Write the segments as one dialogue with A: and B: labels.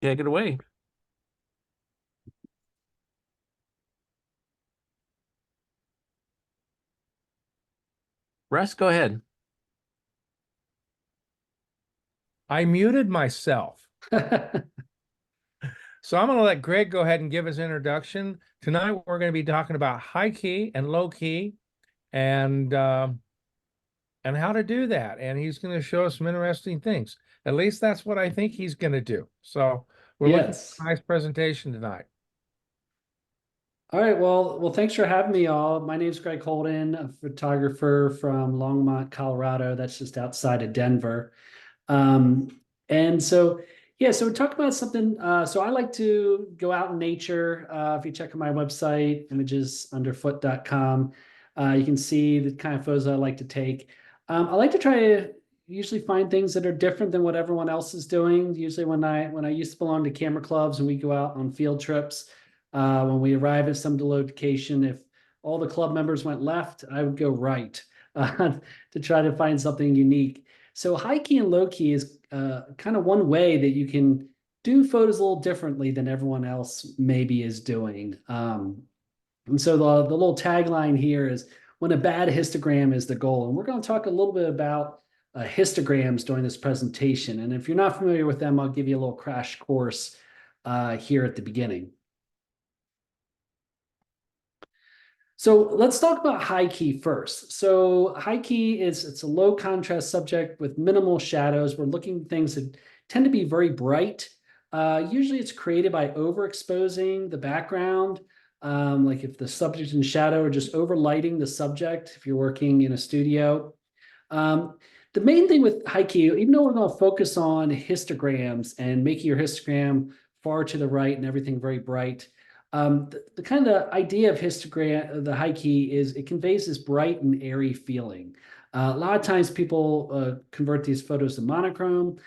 A: Take it away. Russ, go ahead.
B: I muted myself. So I'm going to let Greg go ahead and give his introduction. Tonight, we're going to be talking about high key and low key and how to do that. And he's going to show us some interesting things. At least that's what I think he's going to do. So we're looking for
C: Yes.
B: a nice presentation tonight.
C: All right. Well, thanks for having me all. My name is Greg Holden, a photographer from Longmont, Colorado. That's just outside of Denver. Um, and so, yeah, so we're talking about something. So I like to go out in nature. If you check on my website, imagesunderfoot.com, you can see the kind of photos I like to take. I like to try to usually find things that are different than what everyone else is doing. Usually when I used to belong to camera clubs and we go out on field trips, when we arrive at some location, if all the club members went left, I would go right to try to find something unique. So high key and low key is kind of one way that you can do photos a little differently than everyone else maybe is doing. And so the little tagline here is when a bad histogram is the goal. And we're going to talk a little bit about histograms during this presentation. And if you're not familiar with them, I'll give you a little crash course here at the beginning. So let's talk about high key first. So high key it's a low contrast subject with minimal shadows. We're looking at things that tend to be very bright. Usually it's created by overexposing the background. Like if the subject in shadow or just overlighting the subject, if you're working in a studio. The main thing with high key, even though we're going to focus on histograms and making your histogram far to the right and everything very bright, the kind of idea of histogram, the high key is it conveys this bright and airy feeling. A lot of times people convert these photos to monochrome.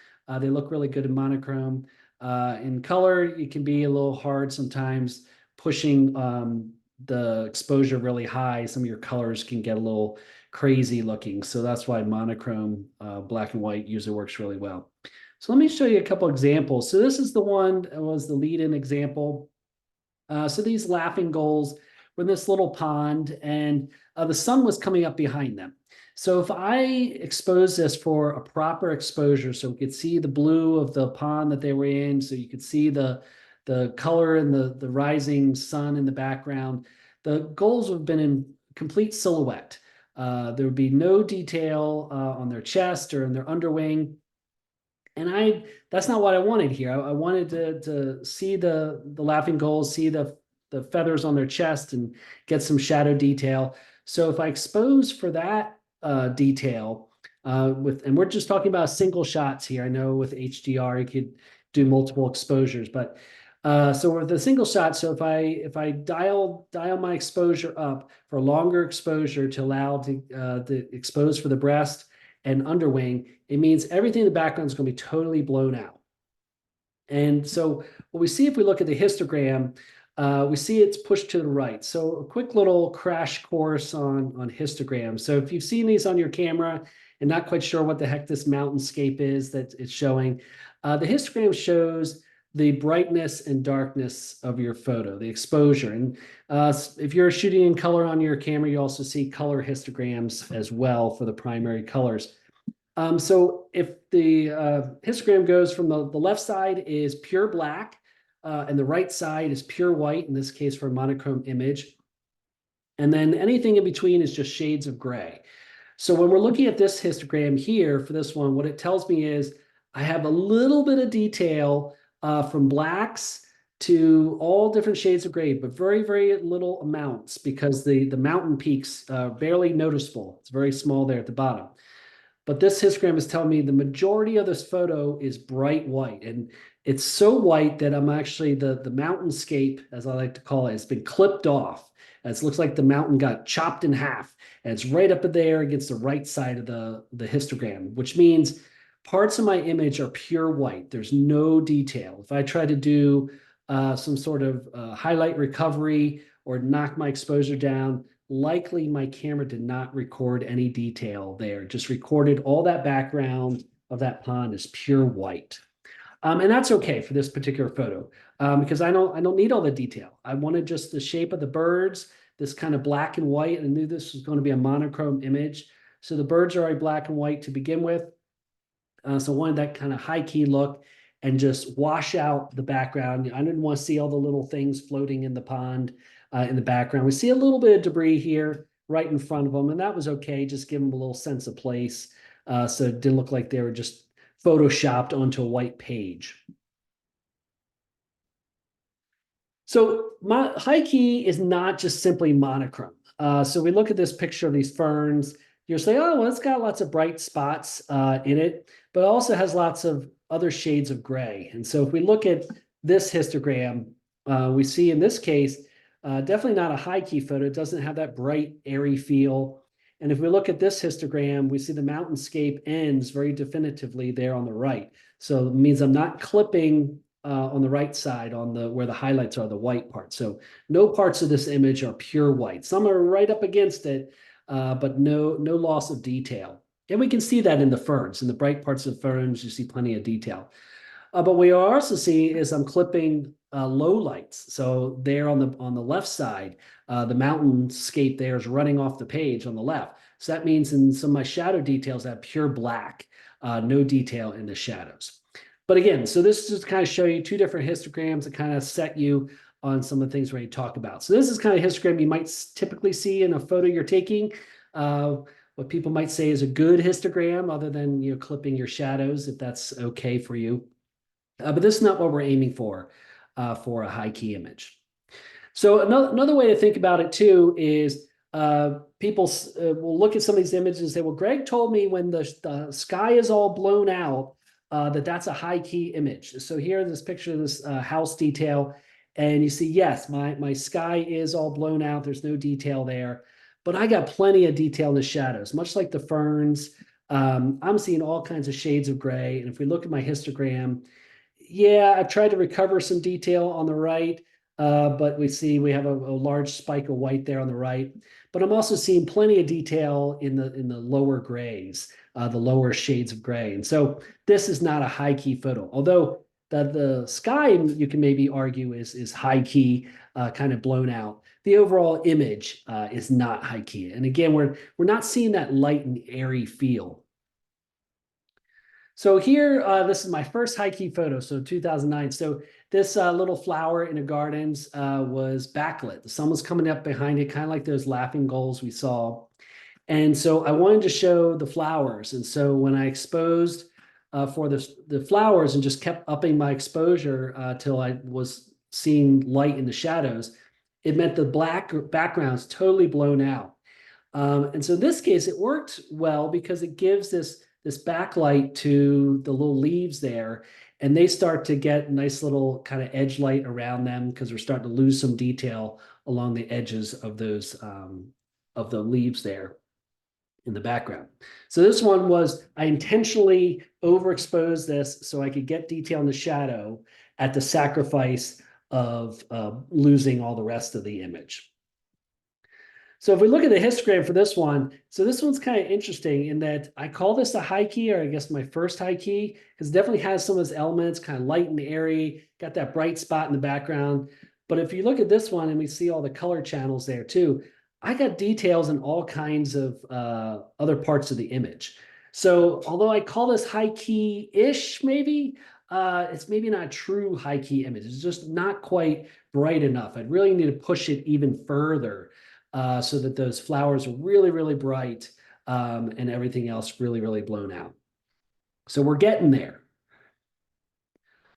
C: They look really good in monochrome. In color, it can be a little hard sometimes pushing the exposure really high. Some of your colors can get a little crazy looking. So that's why monochrome black and white usually works really well. So let me show you a couple examples. So this is the one that was the lead-in example. So these laughing gulls were in this little pond and the sun was coming up behind them. So if I expose this for a proper exposure, so we could see the blue of the pond that they were in, so you could see the color and the rising sun in the background, the gulls would have been in complete silhouette. There would be no detail on their chest or in their underwing. And that's not what I wanted here. I wanted to see the laughing gulls, see the feathers on their chest and get some shadow detail. So if I expose for that detail and we're just talking about single shots here. I know with HDR you could do multiple exposures, but so with the single shot, so if I dial my exposure up for a longer exposure to allow to expose for the breast and underwing, it means everything in the background is going to be totally blown out. And so what we see if we look at the histogram, we see it's pushed to the right. So a quick little crash course on histograms. So if you've seen these on your camera and not quite sure what the heck this mountainscape is that it's showing, the histogram shows the brightness and darkness of your photo, the exposure. And if you're shooting in color on your camera, you also see color histograms as well for the primary colors. So if the histogram goes from the left side is pure black and the right side is pure white, in this case for a monochrome image, and then anything in between is just shades of gray. So when we're looking at this histogram here for this one, what it tells me is I have a little bit of detail from blacks to all different shades of gray, but very, very little amounts because the mountain peaks barely noticeable. It's very small there at the bottom. But this histogram is telling me the majority of this photo is bright white. And it's so white that I'm actually, the mountainscape, as I like to call it, has been clipped off. It looks like the mountain got chopped in half. And it's right up there against the right side of the histogram, which means parts of my image are pure white. There's no detail. If I try to do some sort of highlight recovery or knock my exposure down, likely my camera did not record any detail there, just recorded all that background of that pond as pure white. And that's okay for this particular photo because I don't need all the detail. I wanted just the shape of the birds, this kind of black and white. I knew this was going to be a monochrome image. So the birds are already black and white to begin with. So I wanted that kind of high key look and just wash out the background. I didn't want to see all the little things floating in the pond in the background. We see a little bit of debris here right in front of them, and that was okay. Just give them a little sense of place. So it didn't look like they were just photoshopped onto a white page. So my high key is not just simply monochrome. So we look at this picture of these ferns. You'll say, oh, well, it's got lots of bright spots in it, but it also has lots of other shades of gray. And so if we look at this histogram, we see in this case, definitely not a high key photo. It doesn't have that bright, airy feel. And if we look at this histogram, we see the mountainscape ends very definitively there on the right. So it means I'm not clipping on the right side on the where the highlights are, the white part. So no parts of this image are pure white. Some are right up against it, but no loss of detail. And we can see that in the ferns. In the bright parts of the ferns, you see plenty of detail. But we also see is I'm clipping low lights. So there on the left side, the mountainscape there is running off the page on the left. So that means in some of my shadow details, I have pure black, no detail in the shadows. But again, so this just kind of show you two different histograms that kind of set you on some of the things we're going to talk about. So this is kind of histogram you might typically see in a photo you're taking. What people might say is a good histogram, other than clipping your shadows, if that's okay for you. But this is not what we're aiming for a high key image. So another way to think about it too is people will look at some of these images and say, well, Greg told me when the sky is all blown out, that's a high key image. So here, this picture of this house detail, and you see, yes, my sky is all blown out. There's no detail there, but I got plenty of detail in the shadows, much like the ferns. I'm seeing all kinds of shades of gray. And if we look at my histogram, yeah, I've tried to recover some detail on the right, but we see we have a large spike of white there on the right. But I'm also seeing plenty of detail in the lower grays, the lower shades of gray. And so this is not a high key photo, although the sky you can maybe argue is high key, kind of blown out. The overall image is not high key. And again, we're not seeing that light and airy feel. So here, this is my first high key photo, so 2009. So this little flower in the gardens was backlit. The sun was coming up behind it, kind of like those laughing gulls we saw. And so I wanted to show the flowers. And so when I exposed for the flowers and just kept upping my exposure till I was seeing light in the shadows, it meant the black background's totally blown out. And so in this case, it worked well because it gives this backlight to the little leaves there, and they start to get nice little kind of edge light around them because we're starting to lose some detail along the edges of those of the leaves there in the background. So this one was, I intentionally overexposed this so I could get detail in the shadow at the sacrifice of losing all the rest of the image. So if we look at the histogram for this one, so this one's kind of interesting in that I call this a high key, or I guess my first high key, because it definitely has some of those elements, kind of light and airy, got that bright spot in the background. But if you look at this one and we see all the color channels there too, I got details in all kinds of other parts of the image. So although I call this high key-ish, maybe, it's maybe not a true high key image. It's just not quite bright enough. I'd really need to push it even further so that those flowers are really, really bright and everything else really, really blown out. So we're getting there.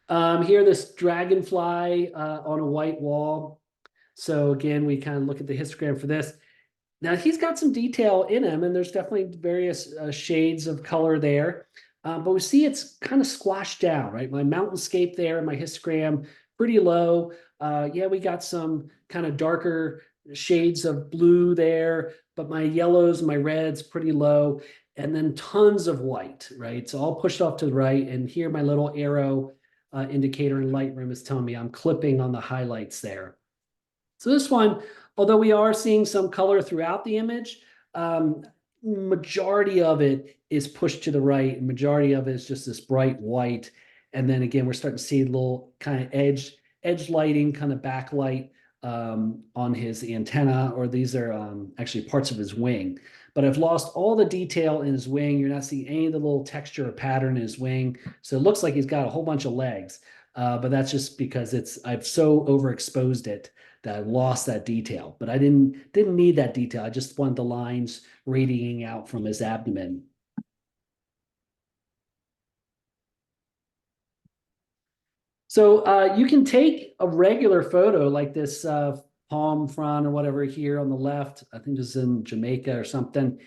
C: Here, this dragonfly on a white wall. So again, we kind of look at the histogram for this. Now he's got some detail in him, and there's definitely various shades of color there. But we see it's kind of squashed down, right? My mountainscape there in my histogram, pretty low. Yeah, we got some kind of darker shades of blue there, but my yellows and my reds pretty low, and then tons of white, right? So all pushed off to the right, and here my little arrow indicator in Lightroom is telling me I'm clipping on the highlights there. So this one, although we are seeing some color throughout the image, majority of it is pushed to the right, and majority of it is just this bright white. And then again, we're starting to see a little kind of edge lighting, kind of backlight on his antenna, or these are actually parts of his wing. But I've lost all the detail in his wing. You're not seeing any of the little texture or pattern in his wing. So it looks like he's got a whole bunch of legs. But that's just because I've so overexposed it that I lost that detail. But I didn't need that detail. I just wanted the lines radiating out from his abdomen. So you can take a regular photo like this palm frond or whatever here on the left. I think this is in Jamaica or something.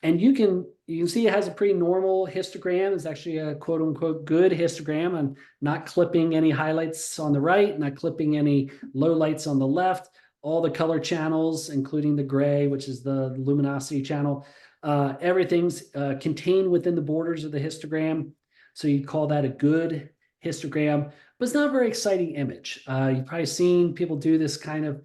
C: And you can see it has a pretty normal histogram. It's actually a quote unquote good histogram. I'm not clipping any highlights on the right, not clipping any lowlights on the left. All the color channels, including the gray, which is the luminosity channel, everything's contained within the borders of the histogram. So you call that a good histogram, but it's not a very exciting image. You've probably seen people do this kind of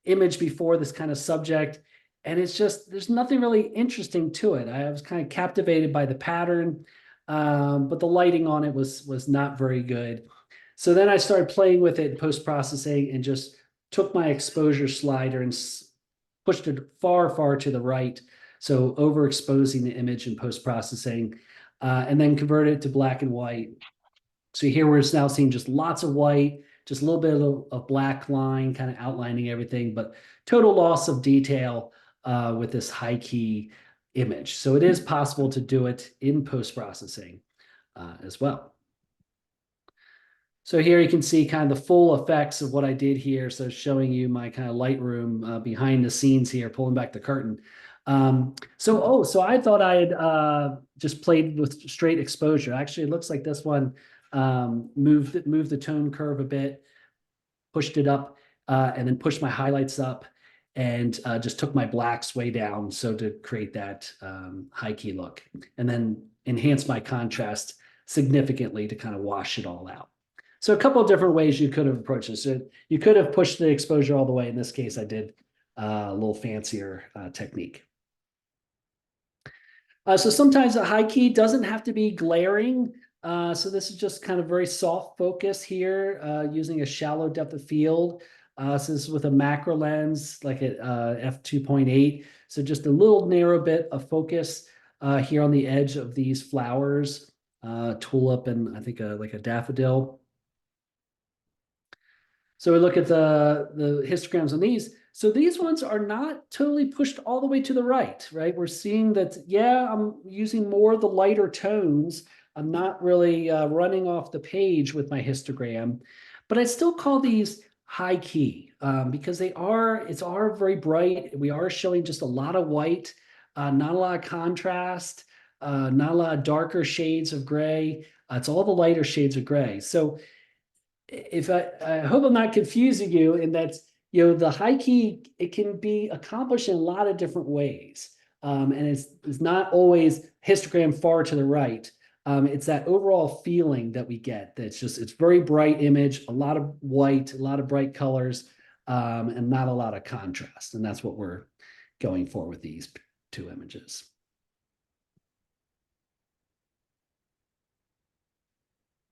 C: image before, this kind of subject. And it's just, there's nothing really interesting to it. I was kind of captivated by the pattern, but the lighting on it was not very good. So then I started playing with it in post-processing and just took my exposure slider and pushed it far, far to the right. So overexposing the image in post-processing, and then converted it to black and white. So here we're now seeing just lots of white, just a little bit of a black line kind of outlining everything, but total loss of detail with this high key image. So it is possible to do it in post-processing as well. So here you can see kind of the full effects of what I did here. So showing you my kind of Lightroom behind the scenes here, pulling back the curtain. So I thought I had just played with straight exposure. Actually, it looks like this one moved the tone curve a bit, pushed it up, and then pushed my highlights up, and just took my blacks way down so to create that high key look, and then enhance my contrast significantly to kind of wash it all out. So a couple of different ways you could have approached this. So you could have pushed the exposure all the way. In this case, I did a little fancier technique. So sometimes a high key doesn't have to be glaring. So this is just kind of very soft focus here using a shallow depth of field. So this is with a macro lens like at f2.8. So just a little narrow bit of focus here on the edge of these flowers, tulip and I think like a daffodil. So we look at the histograms on these. So these ones are not totally pushed all the way to the right, right? We're seeing that, yeah, I'm using more of the lighter tones. I'm not really running off the page with my histogram, but I still call these high key because it's very bright. We are showing just a lot of white, not a lot of contrast, not a lot of darker shades of gray. It's all the lighter shades of gray. So if I hope I'm not confusing you in that, the high key, it can be accomplished in a lot of different ways. And it's not always histogram far to the right. It's that overall feeling that we get that's it's very bright image, a lot of white, a lot of bright colors, and not a lot of contrast. And that's what we're going for with these two images.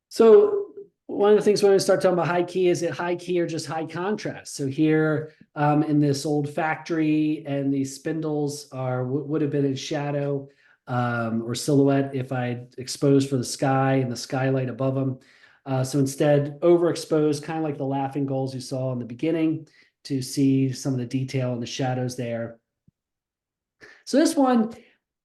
C: So one of the things when we start talking about high key, is it high key or just high contrast? So here in this old factory, and these spindles would have been in shadow or silhouette if I exposed for the sky and the skylight above them. So instead, overexposed, kind of like the laughing gulls you saw in the beginning, to see some of the detail and the shadows there. So this one's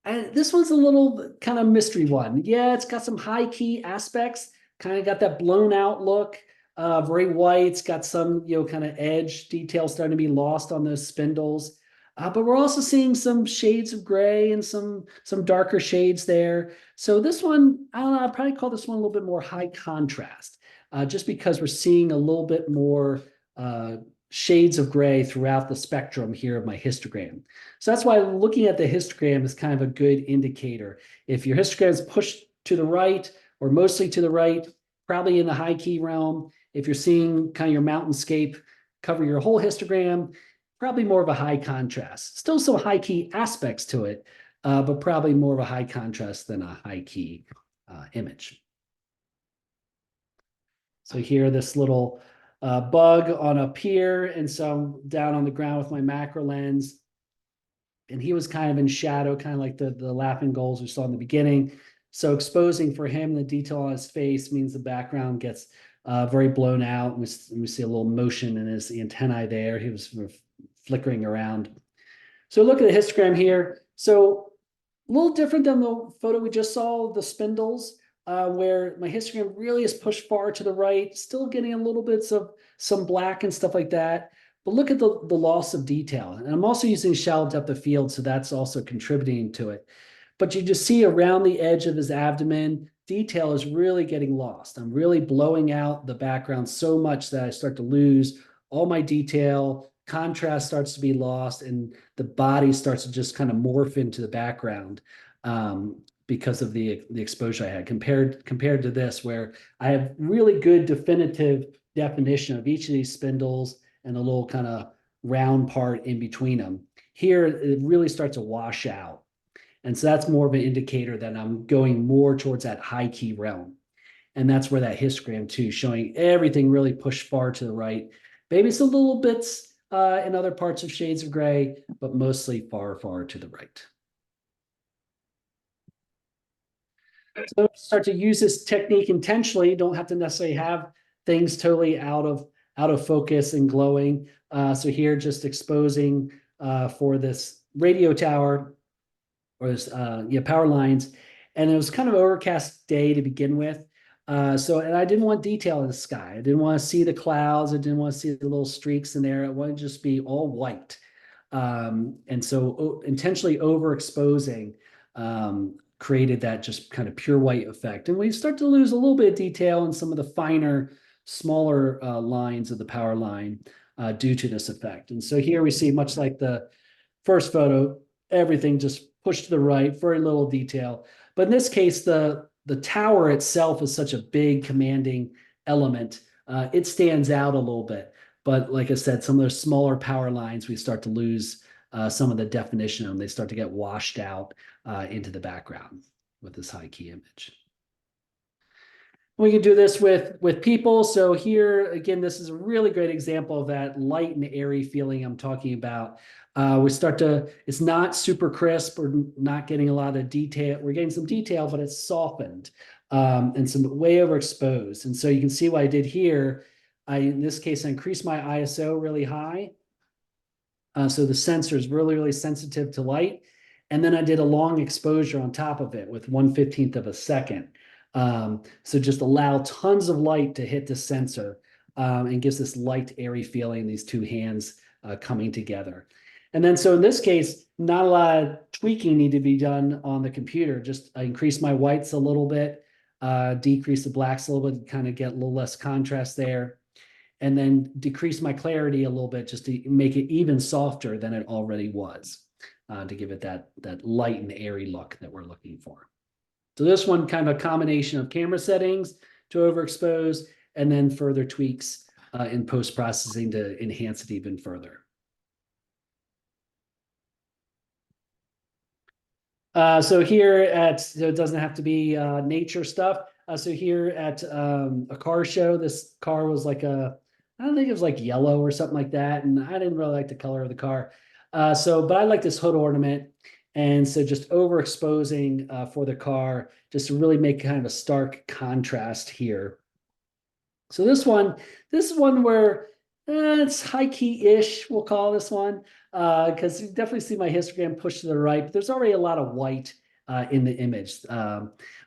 C: a little kind of mystery one. Yeah, it's got some high key aspects, kind of got that blown out look, very white. It's got some, kind of edge details starting to be lost on those spindles. But we're also seeing some shades of gray and some darker shades there. So this one, I don't know, I'd probably call this one a little bit more high contrast, just because we're seeing a little bit more shades of gray throughout the spectrum here of my histogram. So that's why looking at the histogram is kind of a good indicator. If your histogram is pushed to the right or mostly to the right, probably in the high key realm. If you're seeing kind of your mountainscape cover your whole histogram, probably more of a high contrast. Still some high key aspects to it, but probably more of a high contrast than a high key image. So here, this little bug on a pier, and so I'm down on the ground with my macro lens, and he was kind of in shadow, kind of like the laughing gulls we saw in the beginning. So exposing for him the detail on his face means the background gets very blown out. We see a little motion in his antennae there. He was sort of flickering around. So look at the histogram here. So a little different than the photo we just saw, the spindles, where my histogram really is pushed far to the right, still getting a little bits of some black and stuff like that. But look at the loss of detail. And I'm also using shallow depth of field, so that's also contributing to it. But you just see around the edge of his abdomen, detail is really getting lost. I'm really blowing out the background so much that I start to lose all my detail, contrast starts to be lost, and the body starts to just kind of morph into the background because of the exposure I had compared to this, where I have really good definitive definition of each of these spindles and a little kind of round part in between them. Here, it really starts to wash out. And so that's more of an indicator that I'm going more towards that high key realm. And that's where that histogram too, showing everything really pushed far to the right. Maybe it's a little bits in other parts of shades of gray, but mostly far, far to the right. So start to use this technique intentionally. You don't have to necessarily have things totally out of focus and glowing. So here, just exposing for this radio tower or this power lines, and it was kind of an overcast day to begin with. And I didn't want detail in the sky. I didn't want to see the clouds. I didn't want to see the little streaks in there. I wanted to just be all white. And so intentionally overexposing created that just kind of pure white effect. And we start to lose a little bit of detail in some of the finer, smaller lines of the power line due to this effect. And so here we see, much like the first photo, everything just pushed to the right, very little detail. But in this case, the tower itself is such a big commanding element. It stands out a little bit. But like I said, some of those smaller power lines, we start to lose some of the definition of them. They start to get washed out into the background with this high key image. We can do this with people. So here, again, this is a really great example of that light and airy feeling I'm talking about. It's not super crisp. We're not getting a lot of detail. We're getting some detail, but it's softened and some way overexposed. And so you can see what I did here. In this case, I increased my ISO really high. So the sensor is really, really sensitive to light. And then I did a long exposure on top of it with 1/15 of a second. So just allow tons of light to hit the sensor and gives this light, airy feeling, these two hands coming together. And then, so in this case, not a lot of tweaking need to be done on the computer. Just increase my whites a little bit, decrease the blacks a little bit, kind of get a little less contrast there. And then decrease my clarity a little bit just to make it even softer than it already was, to give it that light and airy look that we're looking for. So this one, kind of a combination of camera settings to overexpose and then further tweaks in post-processing to enhance it even further. So it doesn't have to be nature stuff. So here at a car show, this car was like I don't think it was like yellow or something like that. And I didn't really like the color of the car. But I like this hood ornament. And so just overexposing for the car, just to really make kind of a stark contrast here. So this is one where it's high key-ish, we'll call this one, because you definitely see my histogram pushed to the right, but there's already a lot of white in the image.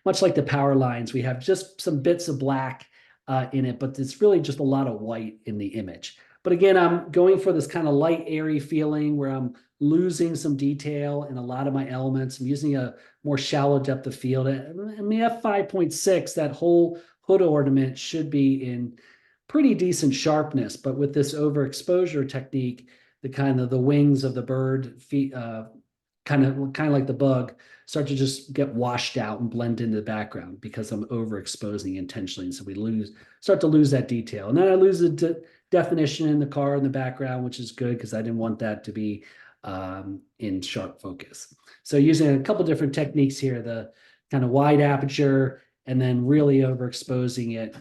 C: Much like the power lines, we have just some bits of black in it, but it's really just a lot of white in the image. But again, I'm going for this kind of light, airy feeling where I'm losing some detail in a lot of my elements. I'm using a more shallow depth of field. I mean, f5.6, that whole hood ornament should be in pretty decent sharpness, but with this overexposure technique, the wings of the bird feet, kind of like the bug, start to just get washed out and blend into the background because I'm overexposing intentionally. And so we start to lose that detail. And then I lose the definition in the car in the background, which is good because I didn't want that to be in sharp focus. So using a couple different techniques here, the kind of wide aperture and then really overexposing it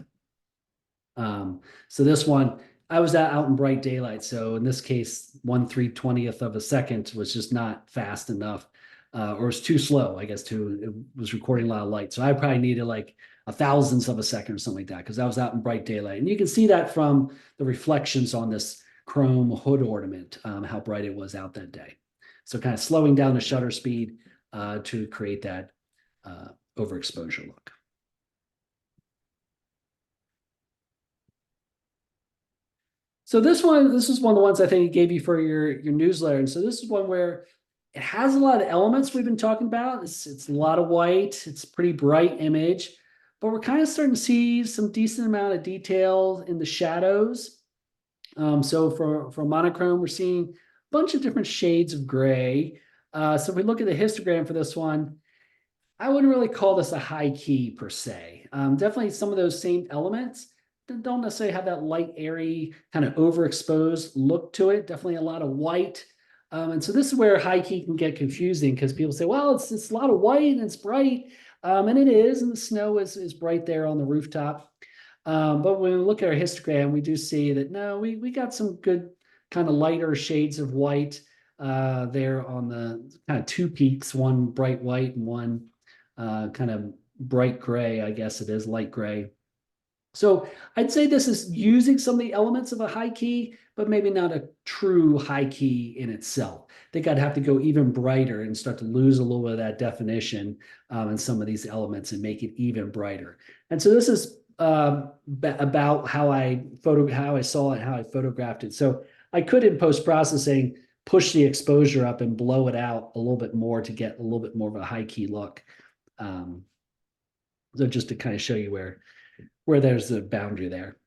C: So this one, I was out in bright daylight. So in this case, 1/320th of a second was just not fast enough, or it's too slow, I guess, it was recording a lot of light. So I probably needed like a thousandth of a second or something like that because I was out in bright daylight. And you can see that from the reflections on this chrome hood ornament, how bright it was out that day. So kind of slowing down the shutter speed to create that overexposure look. So this is one of the ones I think it gave you for your newsletter. And so this is one where it has a lot of elements we've been talking about. It's a lot of white. It's a pretty bright image, but we're kind of starting to see some decent amount of detail in the shadows. So for monochrome, we're seeing a bunch of different shades of gray. So if we look at the histogram for this one, I wouldn't really call this a high key per se. Definitely some of those same elements that don't necessarily have that light, airy, kind of overexposed look to it. Definitely a lot of white. And so this is where high key can get confusing because people say, well, it's a lot of white and it's bright. And it is, and the snow is bright there on the rooftop. But when we look at our histogram, we do see that no, we got some good kind of lighter shades of white there on the kind of two peaks, one bright white and one kind of bright gray, I guess it is, light gray. So I'd say this is using some of the elements of a high key, but maybe not a true high key in itself. I think I'd have to go even brighter and start to lose a little bit of that definition in some of these elements and make it even brighter. And so this is about how I saw it, how I photographed it. So I could in post processing push the exposure up and blow it out a little bit more to get a little bit more of a high key look. So just to kind of show you where there's a boundary there.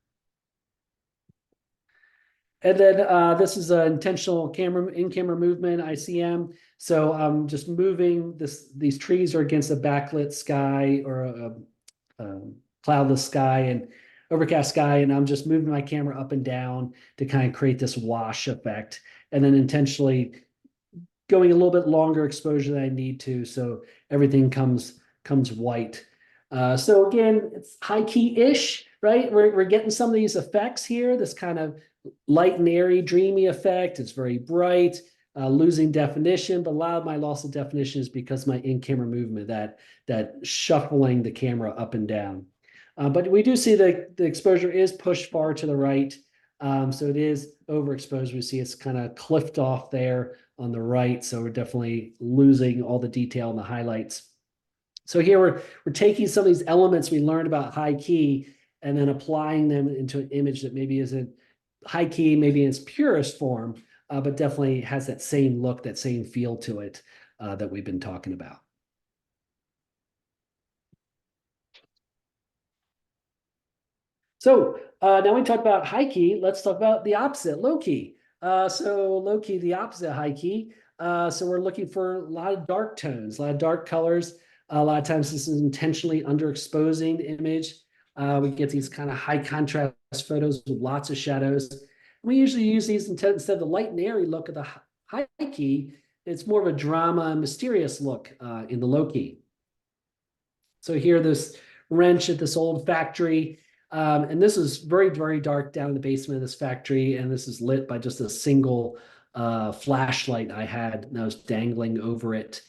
C: And then this is an intentional in-camera movement, ICM. So I'm just moving these trees are against a backlit sky or a cloudless sky and overcast sky, and I'm just moving my camera up and down to kind of create this wash effect, and then intentionally going a little bit longer exposure than I need to, so everything comes white. So again, it's high key-ish, right? We're getting some of these effects here, this kind of light and airy, dreamy effect. It's very bright, losing definition, but a lot of my loss of definition is because my in-camera movement, that shuffling the camera up and down. But we do see that the exposure is pushed far to the right. So it is overexposed. We see it's kind of cliffed off there on the right. So we're definitely losing all the detail and the highlights. So here we're taking some of these elements we learned about high key and then applying them into an image that maybe isn't high key, maybe in its purest form, but definitely has that same look, that same feel to it that we've been talking about. So now we talked about high key, let's talk about the opposite, low key. So low key, the opposite high key. So we're looking for a lot of dark tones, a lot of dark colors. A lot of times this is intentionally underexposing the image. We get these kind of high contrast photos with lots of shadows. We usually use these instead of the light and airy look of the high key. It's more of a drama and mysterious look in the low key. So here, this wrench at this old factory. And this is very, very dark down in the basement of this factory. And this is lit by just a single flashlight I had, and I was dangling over it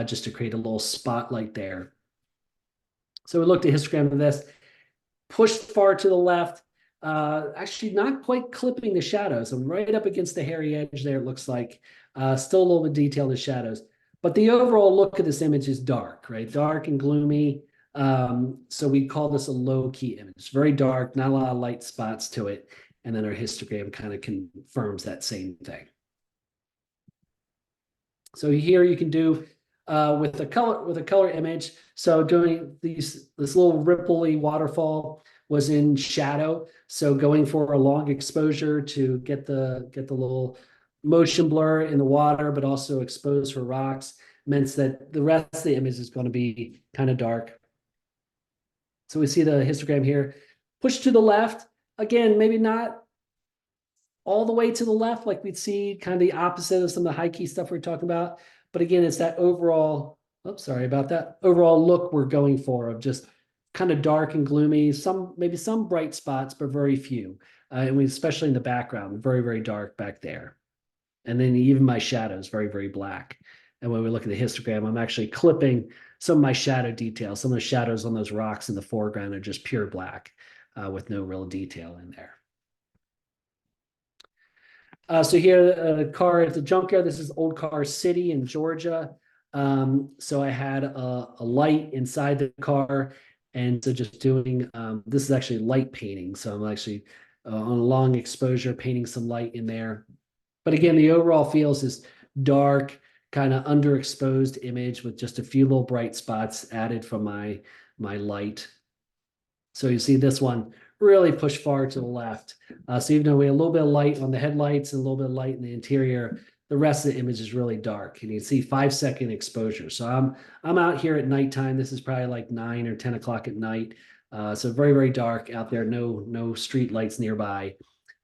C: just to create a little spotlight there. So we looked at histogram of this, pushed far to the left, actually not quite clipping the shadows. I'm right up against the hairy edge there, it looks like. Still a little bit detailed in the shadows. But the overall look of this image is dark, right? Dark and gloomy. So we call this a low-key image. It's very dark, not a lot of light spots to it. And then our histogram kind of confirms that same thing. So here you can do with a color image. So doing this little ripply waterfall was in shadow. So going for a long exposure to get the little motion blur in the water, but also exposed for rocks, meant that the rest of the image is going to be kind of dark. So we see the histogram here. Push to the left. Again, maybe not all the way to the left, like we'd see kind of the opposite of some of the high key stuff we're talking about. But again, it's that overall, oops, sorry about that, overall look we're going for of just kind of dark and gloomy, maybe some bright spots, but very few. And especially in the background, very, very dark back there. And then even my shadows, very, very black. And when we look at the histogram, I'm actually clipping some of my shadow details. Some of the shadows on those rocks in the foreground are just pure black with no real detail in there. So here, a car at the junkyard. This is Old Car City in Georgia. So I had a light inside the car, and so just doing this is actually light painting. So I'm actually on a long exposure painting some light in there. But again, the overall feels is dark, kind of underexposed image with just a few little bright spots added from my light. So you see this one really pushed far to the left. So even though we have a little bit of light on the headlights and a little bit of light in the interior, the rest of the image is really dark. And you can see 5-second exposure. So I'm out here at nighttime. This is probably like 9 or 10 o'clock at night. So very, very dark out there. No street lights nearby.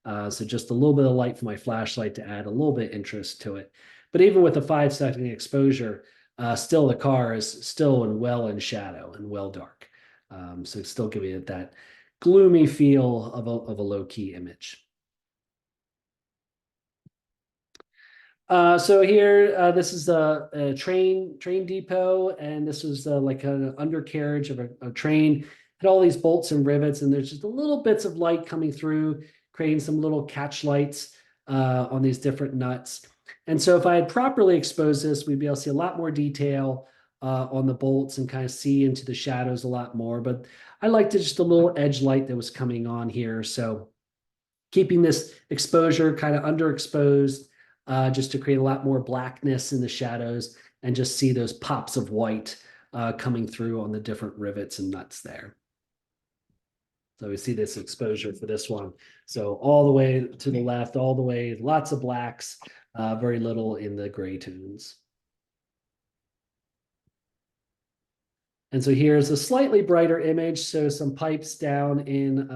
C: So just a little bit of light from my flashlight to add a little bit of interest to it. But even with a 5-second exposure, still the car is still in shadow and well dark. So it's still giving it that gloomy feel of a low-key image. So here, this is a train depot, and this was like an undercarriage of a train. Had all these bolts and rivets, and there's just a little bits of light coming through, creating some little catch lights on these different nuts. And so if I had properly exposed this, we'd be able to see a lot more detail on the bolts and kind of see into the shadows a lot more. But I liked just a little edge light that was coming on here. So keeping this exposure kind of underexposed just to create a lot more blackness in the shadows and just see those pops of white coming through on the different rivets and nuts there. So we see this exposure for this one. So all the way to the left, all the way, lots of blacks, very little in the gray tones. And so here's a slightly brighter image. So some pipes down in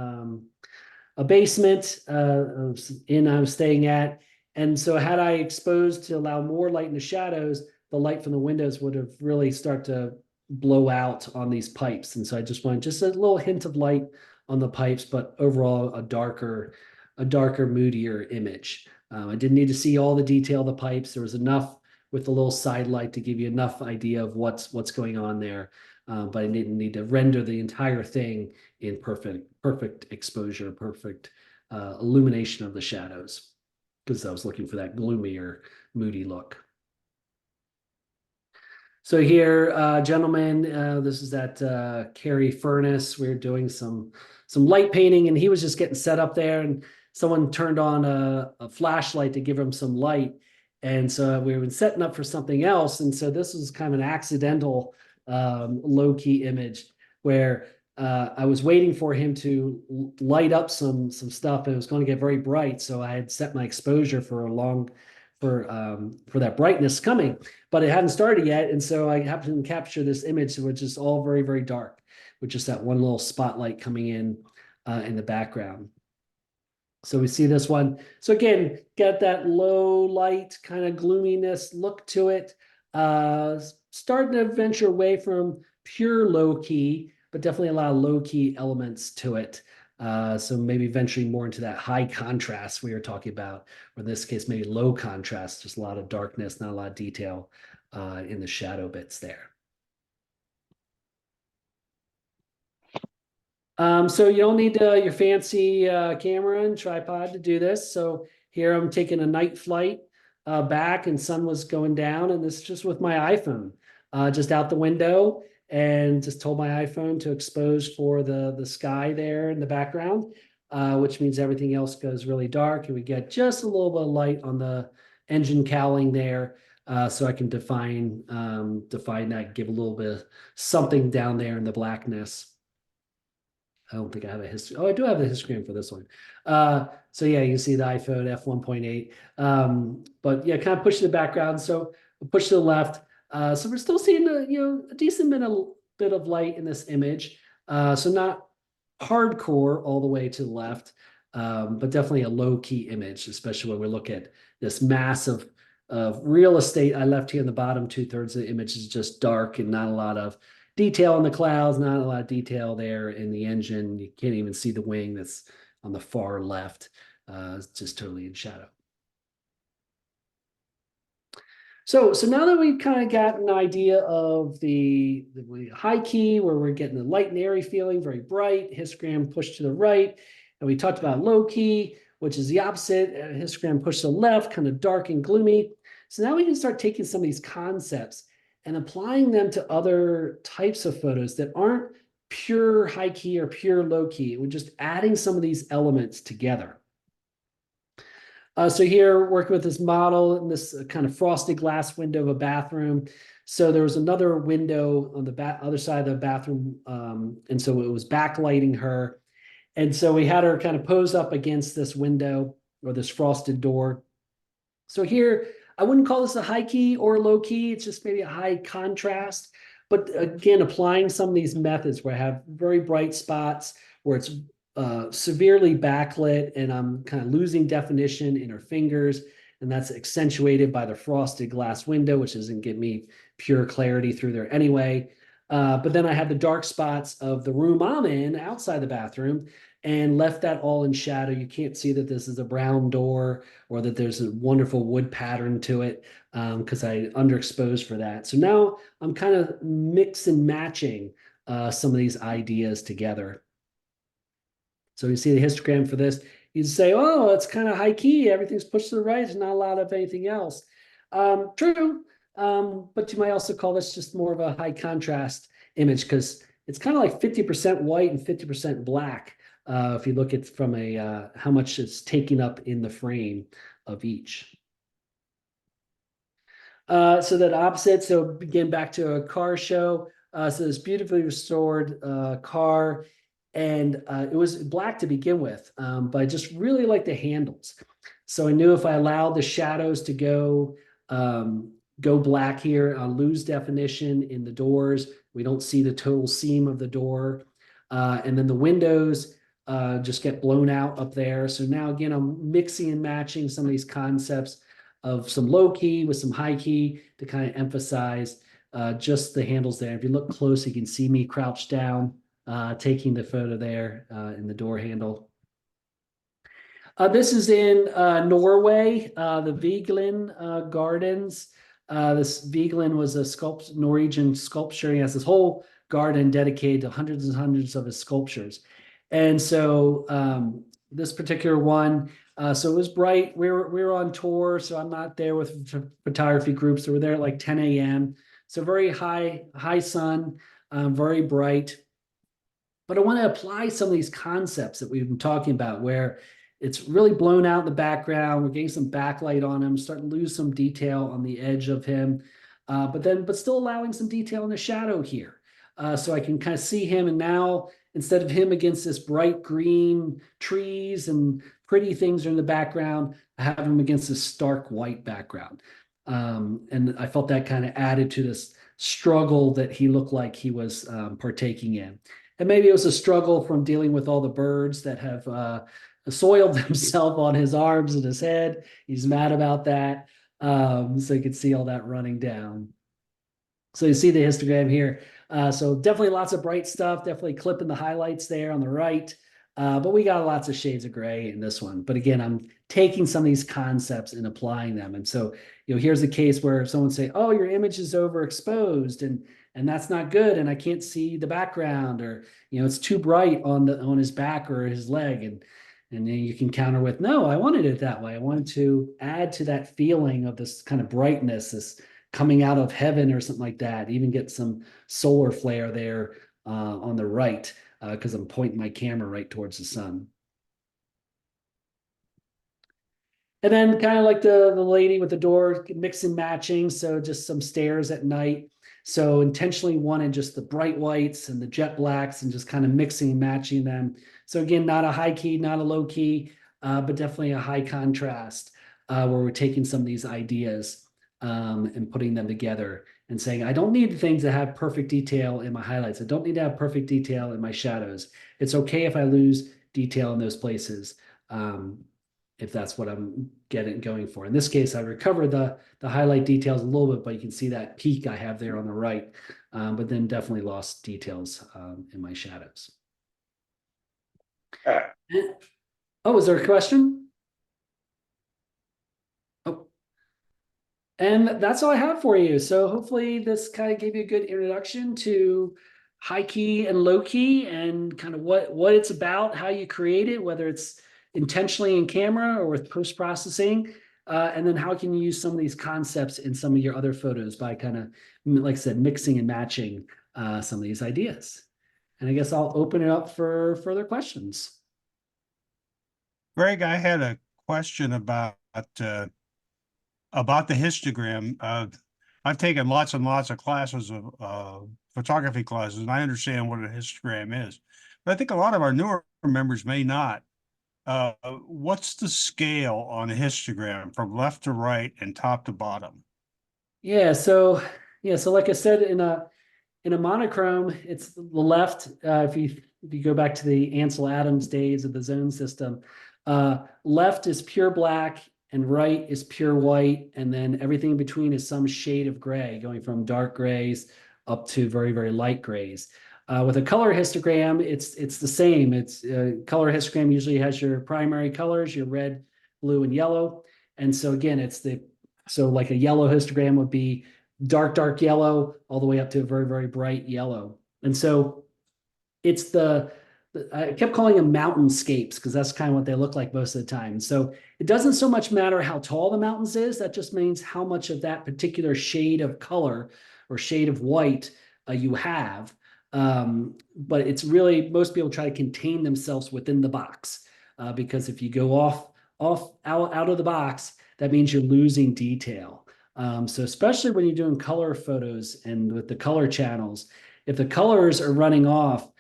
C: a basement I was staying at. And so had I exposed to allow more light in the shadows, the light from the windows would have really start to blow out on these pipes. And so I just wanted just a little hint of light on the pipes, but overall a darker, moodier image. I didn't need to see all the detail of the pipes. There was enough with the little side light to give you enough idea of what's going on there. But I didn't need to render the entire thing in perfect exposure, perfect illumination of the shadows, because I was looking for that gloomier, moody look. So here, gentlemen, this is at Cary Furnace. We were doing some light painting, and he was just getting set up there, and someone turned on a flashlight to give him some light. And so we were setting up for something else. And so this was kind of an accidental low-key image where I was waiting for him to light up some stuff, and it was going to get very bright. So I had set my exposure for that brightness coming, but it hadn't started yet. And so I happened to capture this image, which is all very, very dark, with just that one little spotlight coming in the background. So we see this one. So again, got that low light kind of gloominess look to it. Starting to venture away from pure low key, but definitely a lot of low key elements to it. So maybe venturing more into that high contrast we were talking about, or in this case, maybe low contrast, just a lot of darkness, not a lot of detail in the shadow bits there. So you don't need your fancy camera and tripod to do this. So here I'm taking a night flight back, and sun was going down, and this is just with my iPhone, just out the window, and just told my iPhone to expose for the sky there in the background, which means everything else goes really dark, and we get just a little bit of light on the engine cowling there, so I can define that, give a little bit of something down there in the blackness. I don't think I have a history. Oh, I do have a histogram for this one. So yeah, you can see the iPhone f1.8. But yeah, kind of push to the background. So push to the left. So we're still seeing a decent bit of light in this image. So not hardcore all the way to the left, but definitely a low key image, especially when we look at this massive of real estate. I left here in the bottom 2/3 of the image is just dark and not a lot of detail in the clouds, not a lot of detail there in the engine. You can't even see the wing that's on the far left. It's just totally in shadow. So now that we've kind of got an idea of the high key, where we're getting the light and airy feeling, very bright, histogram pushed to the right, and we talked about low key, which is the opposite, histogram pushed to the left, kind of dark and gloomy. So now we can start taking some of these concepts and applying them to other types of photos that aren't pure high key or pure low key. We're just adding some of these elements together. So here, working with this model in this kind of frosted glass window of a bathroom. So there was another window on the other side of the bathroom, and so it was backlighting her. And so we had her kind of pose up against this window or this frosted door. So here, I wouldn't call this a high key or low key. It's just maybe a high contrast. But again, applying some of these methods where I have very bright spots, where it's severely backlit and I'm kind of losing definition in her fingers. And that's accentuated by the frosted glass window, which doesn't give me pure clarity through there anyway. But then I have the dark spots of the room I'm in outside the bathroom and left that all in shadow. You can't see that this is a brown door or that there's a wonderful wood pattern to it because I underexposed for that. So now I'm kind of mix and matching some of these ideas together. So you see the histogram for this. You say, oh, it's kind of high key. Everything's pushed to the right. There's not a lot of anything else. True. But you might also call this just more of a high contrast image because it's kind of like 50% white and 50% black. If you look at from a how much it's taking up in the frame of each. So that opposite, so again, back to a car show. So this beautifully restored car, and it was black to begin with, but I just really like the handles. So I knew if I allowed the shadows to go black here, I'll lose definition in the doors. We don't see the total seam of the door. And then the windows just get blown out up there. So now again, I'm mixing and matching some of these concepts of some low key with some high key to kind of emphasize just the handles there. If you look close, you can see me crouched down, taking the photo there in the door handle. This is in Norway, the Vigeland Gardens. This Vigeland was a Norwegian sculpture. He has this whole garden dedicated to hundreds and hundreds of his sculptures. And so this particular one, so it was bright. We were on tour, so I'm not there with photography groups. So we're there at like 10 a.m. So very high sun, very bright. But I want to apply some of these concepts that we've been talking about where it's really blown out in the background. We're getting some backlight on him, starting to lose some detail on the edge of him, but still allowing some detail in the shadow here. So I can kind of see him, and now instead of him against this bright green trees and pretty things are in the background, I have him against this stark white background. And I felt that kind of added to this struggle that he looked like he was partaking in. And maybe it was a struggle from dealing with all the birds that have soiled themselves on his arms and his head. He's mad about that. So you can see all that running down. So you see the histogram here. So definitely lots of bright stuff, definitely clipping the highlights there on the right. But we got lots of shades of gray in this one. But again, I'm taking some of these concepts and applying them. And so, here's a case where someone say, oh, your image is overexposed and that's not good. And I can't see the background, or, it's too bright on his back or his leg. And then you can counter with, no, I wanted it that way. I wanted to add to that feeling of this kind of brightness, this coming out of heaven or something like that. Even get some solar flare there on the right because I'm pointing my camera right towards the sun. And then kind of like the lady with the door, mix and matching. So just some stairs at night. So intentionally wanted just the bright whites and the jet blacks and just kind of mixing and matching them. So again, not a high key, not a low key, but definitely a high contrast where we're taking some of these ideas and putting them together and saying, I don't need things that have perfect detail in my highlights. I don't need to have perfect detail in my shadows. It's okay if I lose detail in those places. if that's what I'm going for. In this case, I recovered the highlight details a little bit, but you can see that peak I have there on the right, but then definitely lost details in my shadows.
A: Uh,
C: Oh, is there a question? Oh, and that's all I have for you. So hopefully this kind of gave you a good introduction to high key and low key and kind of what it's about, how you create it, whether it's intentionally in camera or with post processing, and then how can you use some of these concepts in some of your other photos by kind of, like I said, mixing and matching some of these ideas. And I guess I'll open it up for further questions.
D: Greg, I had a question about the histogram. I've taken lots and lots of classes of photography classes, and I understand what a histogram is. But I think a lot of our newer members may not. What's the scale on a histogram from left to right and top to bottom?
C: So like I said, in a monochrome, it's the left. If you go back to the Ansel Adams days of the zone system, left is pure black and right is pure white, and then everything in between is some shade of gray, going from dark grays up to very, very light grays. With a color histogram, it's the same. It's color histogram usually has your primary colors, your red, blue, and yellow. And so again, so like a yellow histogram would be dark yellow all the way up to a very, very bright yellow. And so it's I kept calling them mountainscapes because that's kind of what they look like most of the time. So it doesn't so much matter how tall the mountains is. That just means how much of that particular shade of color or shade of white you have. But it's really, most people try to contain themselves within the box because if you go out of the box, that means you're losing detail. So especially when you're doing color photos and with the color channels, if the colors are running off,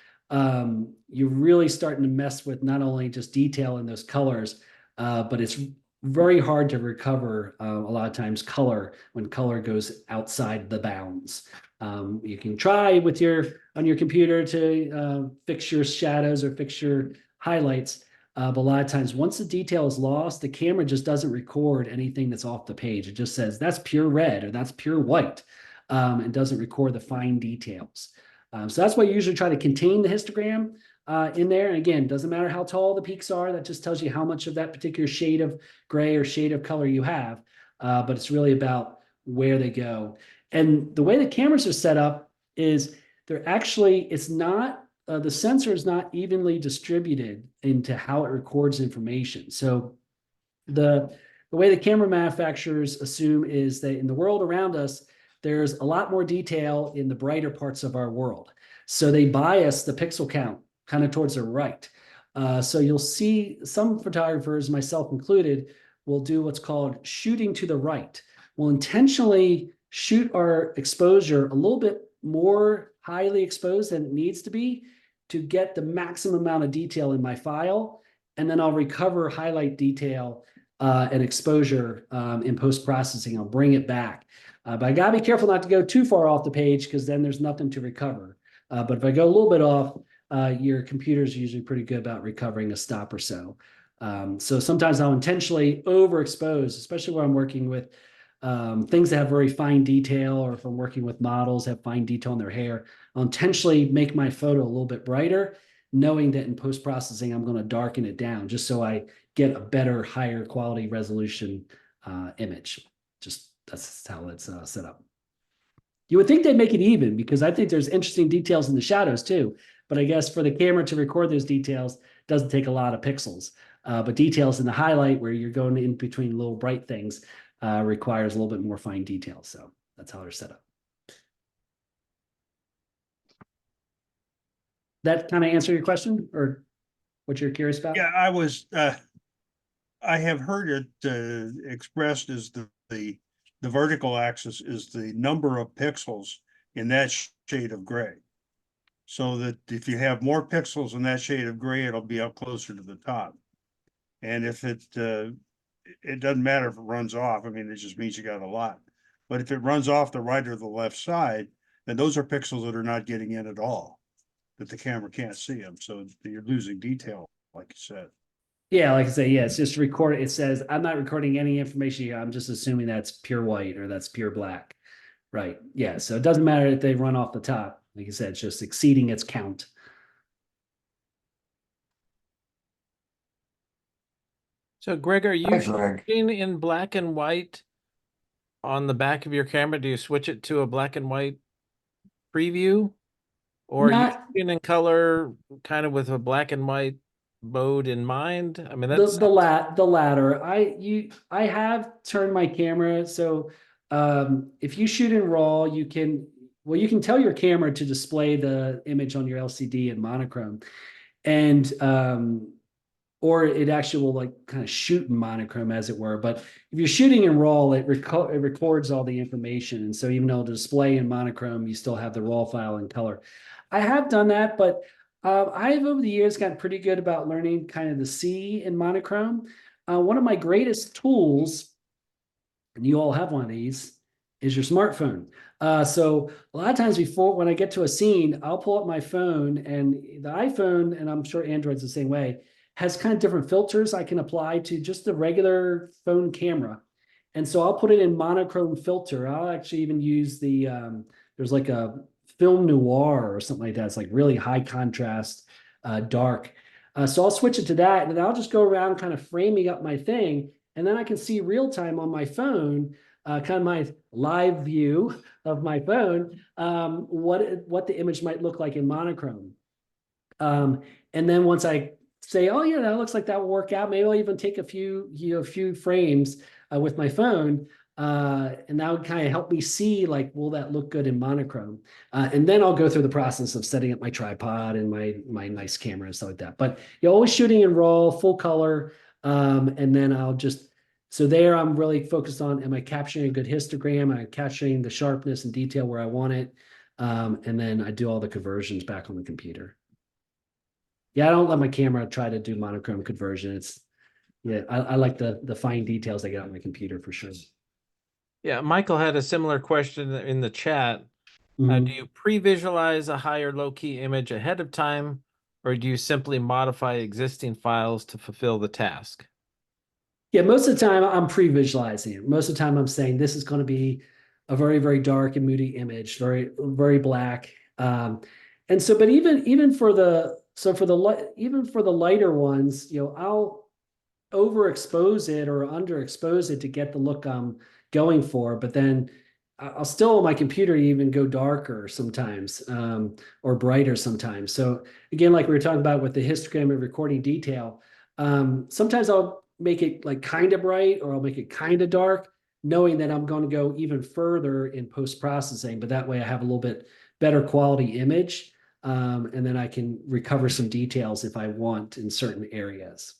C: you're really starting to mess with not only just detail in those colors, but it's very hard to recover a lot of times color when color goes outside the bounds. You can try on your computer to fix your shadows or fix your highlights. But a lot of times, once the detail is lost, the camera just doesn't record anything that's off the page. It just says that's pure red or that's pure white, and doesn't record the fine details. So that's why you usually try to contain the histogram in there. And again, doesn't matter how tall the peaks are. That just tells you how much of that particular shade of gray or shade of color you have. But it's really about where they go. And the way the cameras are set up is it's not, the sensor is not evenly distributed into how it records information. So the way the camera manufacturers assume is that in the world around us, there's a lot more detail in the brighter parts of our world. So they bias the pixel count kind of towards the right. So you'll see some photographers, myself included, will do what's called shooting to the right. We'll intentionally shoot our exposure a little bit more highly exposed than it needs to be to get the maximum amount of detail in my file. And then I'll recover highlight detail and exposure in post-processing. I'll bring it back. But I gotta be careful not to go too far off the page because then there's nothing to recover. But if I go a little bit off, your computer's usually pretty good about recovering a stop or so. So sometimes I'll intentionally overexpose, especially when I'm working with things that have very fine detail, or if I'm working with models have fine detail in their hair. I'll intentionally make my photo a little bit brighter, knowing that in post-processing, I'm going to darken it down just so I get a better, higher quality resolution image. Just that's how it's set up. You would think they'd make it even because I think there's interesting details in the shadows too. But I guess for the camera to record those details doesn't take a lot of pixels. But details in the highlight where you're going in between little bright things requires a little bit more fine detail. So that's how they're set up. That kind of answer your question or what you're curious about?
D: Yeah, I have heard it expressed as the vertical axis is the number of pixels in that shade of gray. So that if you have more pixels in that shade of gray, it'll be up closer to the top. And if it doesn't matter if it runs off, I mean, it just means you got a lot. But if it runs off the right or the left side, then those are pixels that are not getting in at all, that the camera can't see them. So you're losing detail, like you said.
C: Yeah, like I say, yeah, it's just record. It says I'm not recording any information here. I'm just assuming that's pure white or that's pure black. Right. Yeah. So it doesn't matter if they run off the top. Like I said, it's just exceeding its count.
A: So Greg, are you
E: Hi, Greg.
A: shooting in black and white on the back of your camera? Do you switch it to a black and white preview? Or are you
C: Not
A: shooting in color kind of with a black and white mode in mind? I mean,
C: the
A: that's
C: the latter. I have turned my camera so if you shoot in RAW, you can tell your camera to display the image on your LCD in monochrome, and or it actually will like kind of shoot in monochrome as it were. But if you're shooting in RAW, it records all the information, and so even though it'll display in monochrome, you still have the RAW file in color. I have done that, but I've over the years gotten pretty good about learning kind of the C in monochrome. One of my greatest tools, and you all have one of these, is your smartphone. So a lot of times before when I get to a scene, I'll pull up my phone, and the iPhone, and I'm sure Android's the same way, has kind of different filters I can apply to just the regular phone camera. And so I'll put it in monochrome filter. I'll actually even use there's like a film noir or something like that. It's like really high contrast, dark. So I'll switch it to that, and then I'll just go around kind of framing up my thing. And then I can see real time on my phone, kind of my live view of my phone, what the image might look like in monochrome. And then once I say, oh yeah, that looks like that will work out, maybe I'll even take a few frames with my phone, and that would kind of help me see like, will that look good in monochrome? And then I'll go through the process of setting up my tripod and my nice camera and stuff like that. But you're always shooting in RAW, full color, and then I'll just so there I'm really focused on, am I capturing a good histogram? Am I capturing the sharpness and detail where I want it? And then I do all the conversions back on the computer. Yeah, I don't let my camera try to do monochrome conversion. I like the fine details I get on my computer for sure.
A: yeah. Michael had a similar question in the chat.
C: Mhm.
A: Do you pre-visualize a high or low key image ahead of time, or do you simply modify existing files to fulfill the task?
C: Yeah, most of the time I'm pre-visualizing it. Most of the time I'm saying this is going to be a very, very dark and moody image, very, very black. And so, but even for the even for the lighter ones, I'll overexpose it or underexpose it to get the look I'm going for. But then I'll still on my computer even go darker sometimes, or brighter sometimes. So again, like we were talking about with the histogram and recording detail, sometimes I'll make it like kind of bright or I'll make it kind of dark, knowing that I'm going to go even further in post-processing, but that way I have a little bit better quality image. And then I can recover some details if I want in certain areas.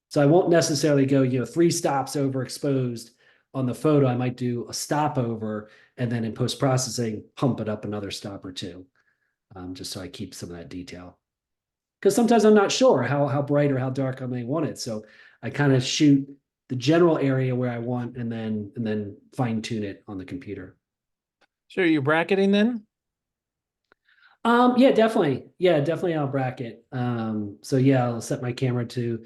C: So I won't necessarily go, 3 stops overexposed on the photo. I might do a stopover and then in post-processing, pump it up another stop or two, just so I keep some of that detail. Because sometimes I'm not sure how bright or how dark I may want it. So I kind of shoot the general area where I want and then fine tune it on the computer.
A: So are you bracketing then?
C: Yeah, definitely. Yeah, definitely I'll bracket. So yeah, I'll set my camera to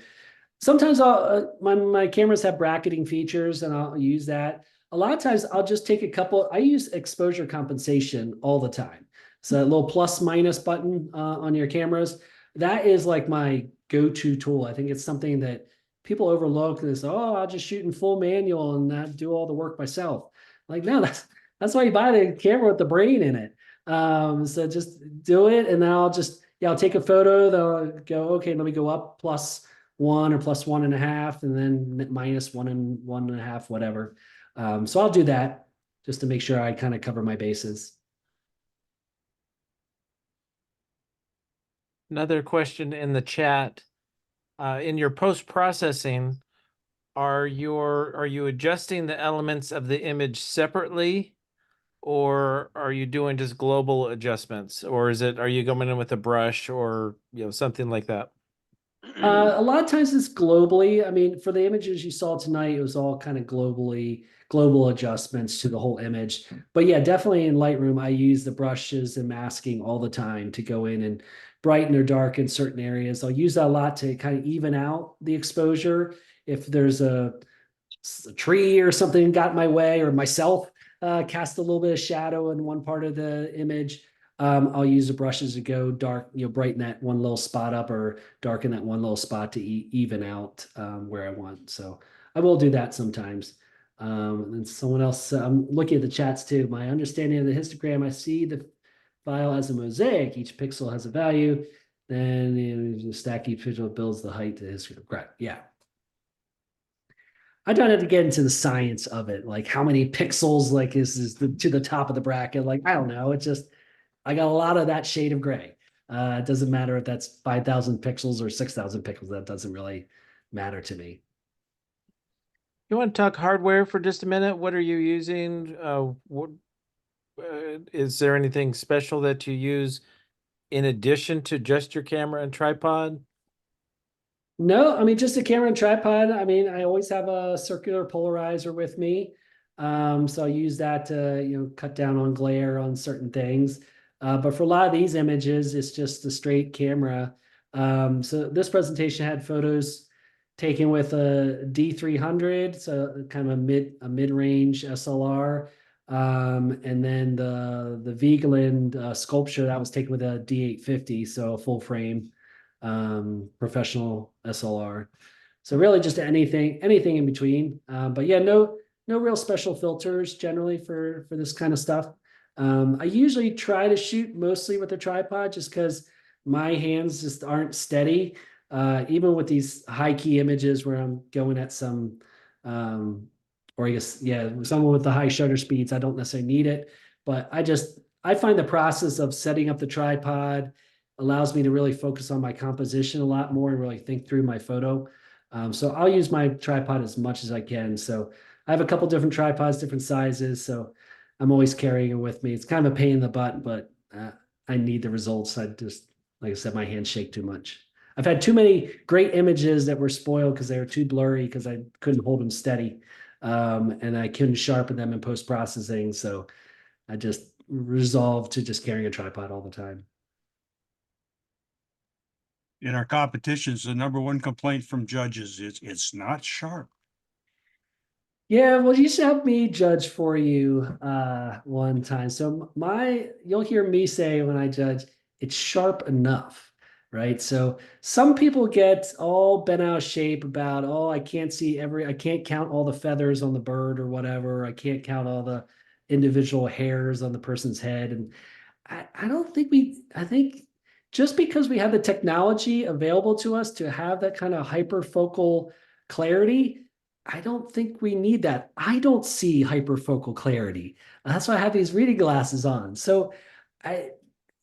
C: sometimes my cameras have bracketing features and I'll use that. A lot of times I'll just take I use exposure compensation all the time. So that little plus minus button on your cameras, that is like my go-to tool. I think it's something that people overlook and they say, oh, I'll just shoot in full manual and not do all the work myself. Like, no, that's why you buy the camera with the brain in it. So just do it. And then I'll take a photo, they'll go, okay, let me go up +1 or +1.5, and then -1 and 1.5, whatever. So I'll do that just to make sure I kind of cover my bases.
A: Another question in the chat. In your post-processing, are you adjusting the elements of the image separately, or are you doing just global adjustments, or are you going in with a brush or something like that?
C: A lot of times it's globally. I mean, for the images you saw tonight, it was all kind of global adjustments to the whole image. But yeah, definitely in Lightroom, I use the brushes and masking all the time to go in and brighten or darken certain areas. I'll use that a lot to kind of even out the exposure. If there's a tree or something got in my way, or myself cast a little bit of shadow in one part of the image, I'll use the brushes to go dark, brighten that one little spot up or darken that one little spot to even out where I want. So I will do that sometimes. And then someone else, I'm looking at the chats too. My understanding of the histogram, I see the file as a mosaic. Each pixel has a value. Then the stack each pixel builds the height to histogram. Correct. Yeah. I don't have to get into the science of it, like how many pixels, like to the top of the bracket. Like, I don't know. It's just, I got a lot of that shade of gray. It doesn't matter if that's 5,000 pixels or 6,000 pixels. That doesn't really matter to me.
A: You want to talk hardware for just a minute? What are you using? What is there anything special that you use in addition to just your camera and tripod?
C: No, I mean, just a camera and tripod. I mean, I always have a circular polarizer with me. So I use that to, cut down on glare on certain things. But for a lot of these images, it's just a straight camera. So this presentation had photos taken with a D300, so kind of a mid-range SLR. And then the Vigeland sculpture that was taken with a D850, so a full frame professional SLR. So really just anything in between. But yeah, no real special filters generally for this kind of stuff. I usually try to shoot mostly with a tripod just because my hands just aren't steady. Even with these high key images where I'm going at some or I guess, yeah, someone with the high shutter speeds, I don't necessarily need it. But I find the process of setting up the tripod allows me to really focus on my composition a lot more and really think through my photo. So I'll use my tripod as much as I can. So I have a couple different tripods, different sizes. So I'm always carrying it with me. It's kind of a pain in the butt, but I need the results. Like I said, my hands shake too much. I've had too many great images that were spoiled because they were too blurry because I couldn't hold them steady. And I couldn't sharpen them in post processing. So I just resolved to just carrying a tripod all the time.
D: In our competitions, the number one complaint from judges is it's not sharp.
C: Yeah, well, you should have me judge for you one time. So you'll hear me say when I judge, it's sharp enough, right? So some people get all bent out of shape about, oh, I can't count all the feathers on the bird or whatever. I can't count all the individual hairs on the person's head. And I don't think I think just because we have the technology available to us to have that kind of hyperfocal clarity, I don't think we need that. I don't see hyperfocal clarity. That's why I have these reading glasses on. So I,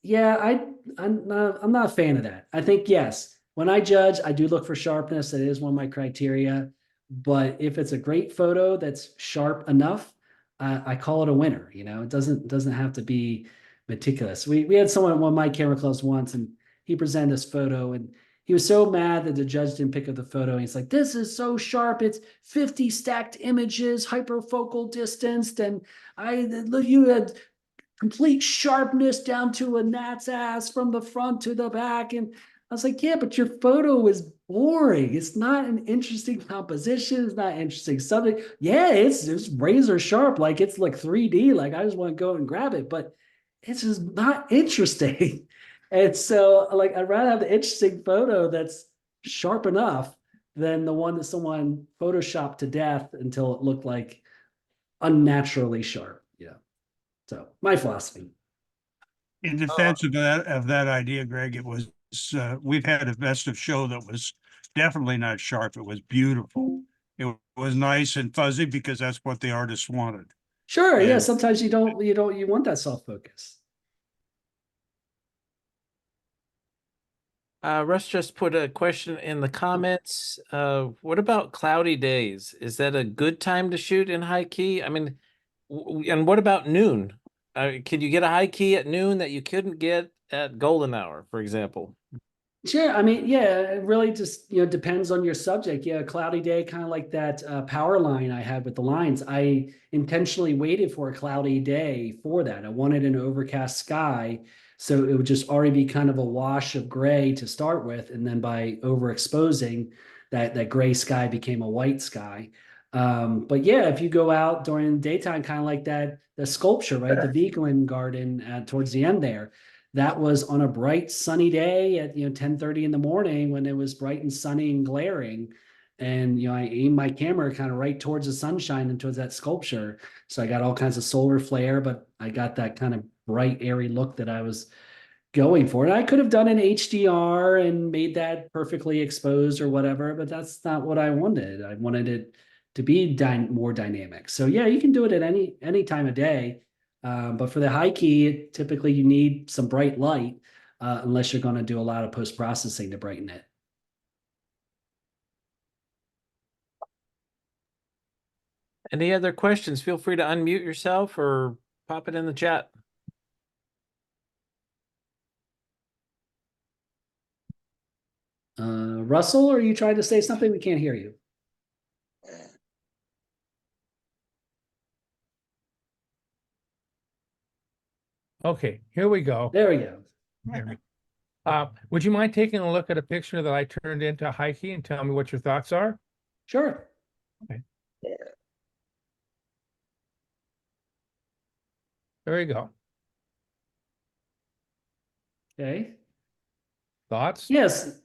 C: yeah, I'm not a fan of that. I think, yes, when I judge, I do look for sharpness. That is one of my criteria. But if it's a great photo that's sharp enough, I call it a winner. It doesn't have to be meticulous. We had someone at one of my camera clubs once, and he presented this photo, and he was so mad that the judge didn't pick up the photo. And he's like, "This is so sharp. It's 50 stacked images, hyperfocal distanced, and you had complete sharpness down to a gnat's ass from the front to the back." And I was like, yeah, but your photo is boring. It's not an interesting composition. It's not an interesting subject. Yeah, it's razor sharp. Like it's like 3D. Like I just want to go and grab it, but it's just not interesting. And so like I'd rather have the interesting photo that's sharp enough than the one that someone photoshopped to death until it looked like unnaturally sharp. So my philosophy.
D: In defense of that idea, Greg, it was we've had a best of show that was definitely not sharp. It was beautiful. It was nice and fuzzy because that's what the artist wanted.
C: Sure, yeah.
D: And
C: Sometimes you want that self focus.
A: Russ just put a question in the comments. What about cloudy days? Is that a good time to shoot in high key? I mean, and what about noon? Can you get a high key at noon that you couldn't get at golden hour, for example?
C: Sure. I mean, yeah, it really just, depends on your subject. Yeah, a cloudy day, kind of like that power line I had with the lines. I intentionally waited for a cloudy day for that. I wanted an overcast sky, so it would just already be kind of a wash of gray to start with, and then by overexposing, that gray sky became a white sky. But yeah, if you go out during the daytime, kind of like that, the sculpture, right, the Vigeland garden towards the end there, that was on a bright sunny day at 10:30 in the morning when it was bright and sunny and glaring. And I aimed my camera kind of right towards the sunshine and towards that sculpture. So I got all kinds of solar flare, but I got that kind of bright, airy look that I was going for it. I could have done an HDR and made that perfectly exposed or whatever, but that's not what I wanted. I wanted it to be more dynamic. So yeah, you can do it at any time of day. But for the high key, typically you need some bright light, unless you're going to do a lot of post processing to brighten it.
A: Any other questions? Feel free to unmute yourself or pop it in the chat.
C: Russell, are you trying to say something? We can't hear you.
B: Okay, here we go.
C: There we go.
B: Would you mind taking a look at a picture that I turned into high key and tell me what your thoughts are?
C: Sure.
B: There you go.
C: Okay.
B: Thoughts?
C: Yes.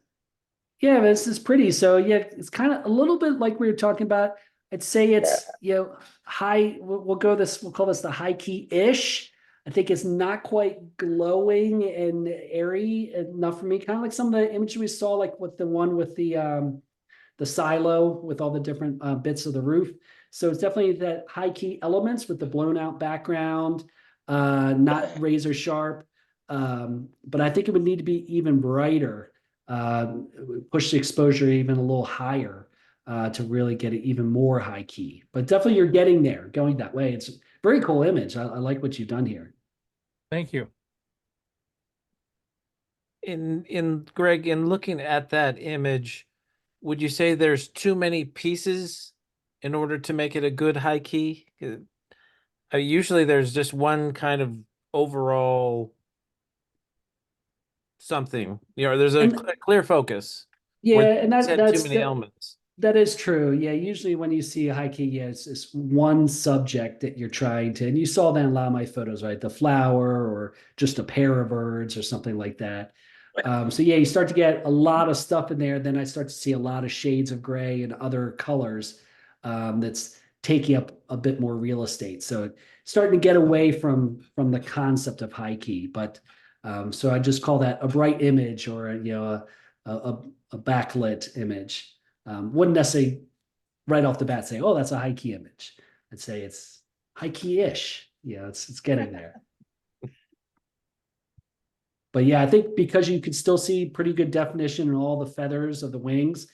C: Yeah, this is pretty. So yeah, it's kind of a little bit like we were talking about. I'd say it's high. We'll go this. We'll call this the high key-ish. I think it's not quite glowing and airy enough for me. Kind of like some of the images we saw, like with the one with the silo with all the different bits of the roof. So it's definitely that high key elements with the blown out background, not razor sharp. But I think it would need to be even brighter, push the exposure even a little higher to really get it even more high key. But definitely you're getting there, going that way. It's a very cool image. I like what you've done here.
B: Thank you.
A: In Greg, in looking at that image, would you say there's too many pieces in order to make it a good high key? Usually there's just one kind of overall something, there's a clear focus.
C: Yeah,
A: where
C: and
A: it's had too many elements.
C: that is true. Yeah, usually when you see a high key, yeah, it's one subject that you're trying to, and you saw that in a lot of my photos, right? The flower or just a pair of birds or something like that. So yeah, you start to get a lot of stuff in there. Then I start to see a lot of shades of gray and other colors that's taking up a bit more real estate. So starting to get away from the concept of high key. But so I just call that a bright image or a backlit image. Wouldn't necessarily right off the bat say, "Oh, that's a high key image." I'd say it's high key-ish. Yeah, it's getting there. But yeah, I think because you could still see pretty good definition in all the feathers of the wings,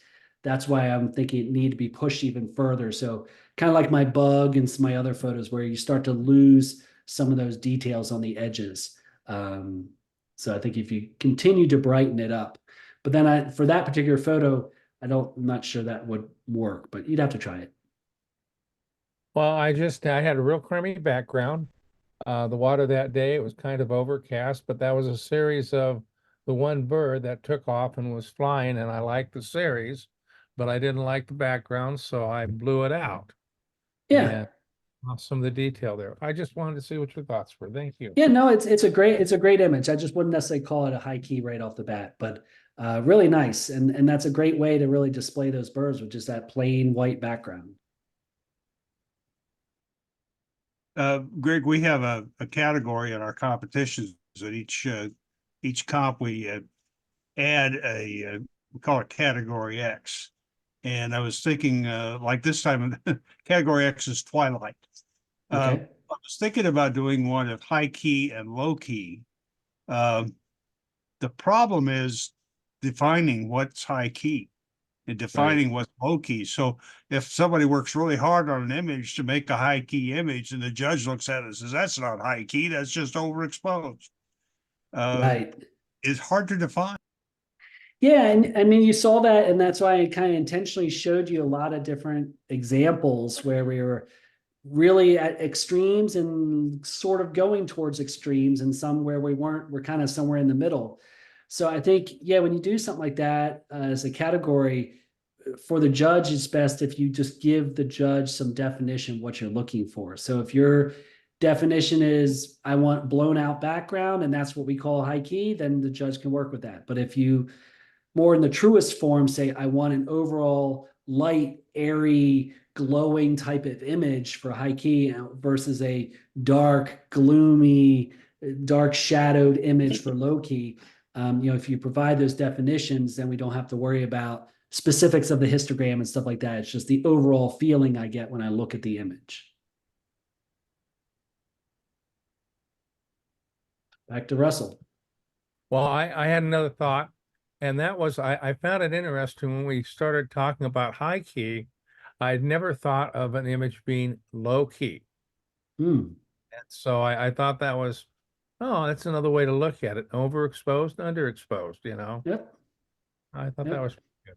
C: that's why I'm thinking it need to be pushed even further. So kind of like my bug and some of my other photos where you start to lose some of those details on the edges. So I think if you continue to brighten it up, but then for that particular photo, I'm not sure that would work, but you'd have to try it.
B: Well, I had a real crummy background. The water that day, it was kind of overcast, but that was a series of the one bird that took off and was flying, and I liked the series, but I didn't like the background, so I blew it out.
C: Yeah.
B: And lost some of the detail there. I just wanted to see what your thoughts were. Thank you.
C: Yeah, no, it's a great image. I just wouldn't necessarily call it a high key right off the bat, but really nice. And that's a great way to really display those birds with just that plain white background.
D: Greg, we have a category in our competitions that each comp we add we call it category X. And I was thinking like this time category X is Twilight.
C: Okay.
D: I was thinking about doing one of high key and low key. The problem is defining what's high key and defining what's low key. So if somebody works really hard on an image to make a high key image and the judge looks at it and says, that's not high key, that's just overexposed.
C: Right.
D: It's hard to define.
C: Yeah, and I mean, you saw that, and that's why I kind of intentionally showed you a lot of different examples where we were really at extremes and sort of going towards extremes, and some where we weren't, we're kind of somewhere in the middle. So I think, yeah, when you do something like that as a category, for the judge, it's best if you just give the judge some definition what you're looking for. So if your definition is I want blown out background and that's what we call high key, then the judge can work with that. But if you more in the truest form say I want an overall light, airy, glowing type of image for high key versus a dark, gloomy, dark shadowed image for low key. If you provide those definitions, then we don't have to worry about specifics of the histogram and stuff like that. It's just the overall feeling I get when I look at the image. Back to Russell.
B: Well, I had another thought, and that was I found it interesting when we started talking about high key. I'd never thought of an image being low key.
C: Hmm.
B: And so I thought that was, oh, that's another way to look at it. Overexposed, underexposed,
C: Yep.
B: I thought that
C: Yep.
B: was good.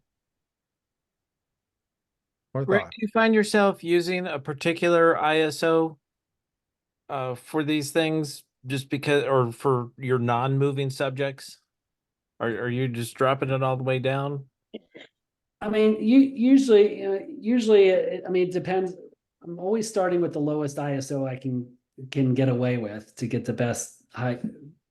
B: More
A: Rick,
B: thought.
A: do you find yourself using a particular ISO for these things just because, or for your non-moving subjects? Are you just dropping it all the way down?
C: I mean, usually, I mean, it depends. I'm always starting with the lowest ISO I can get away with to get the best high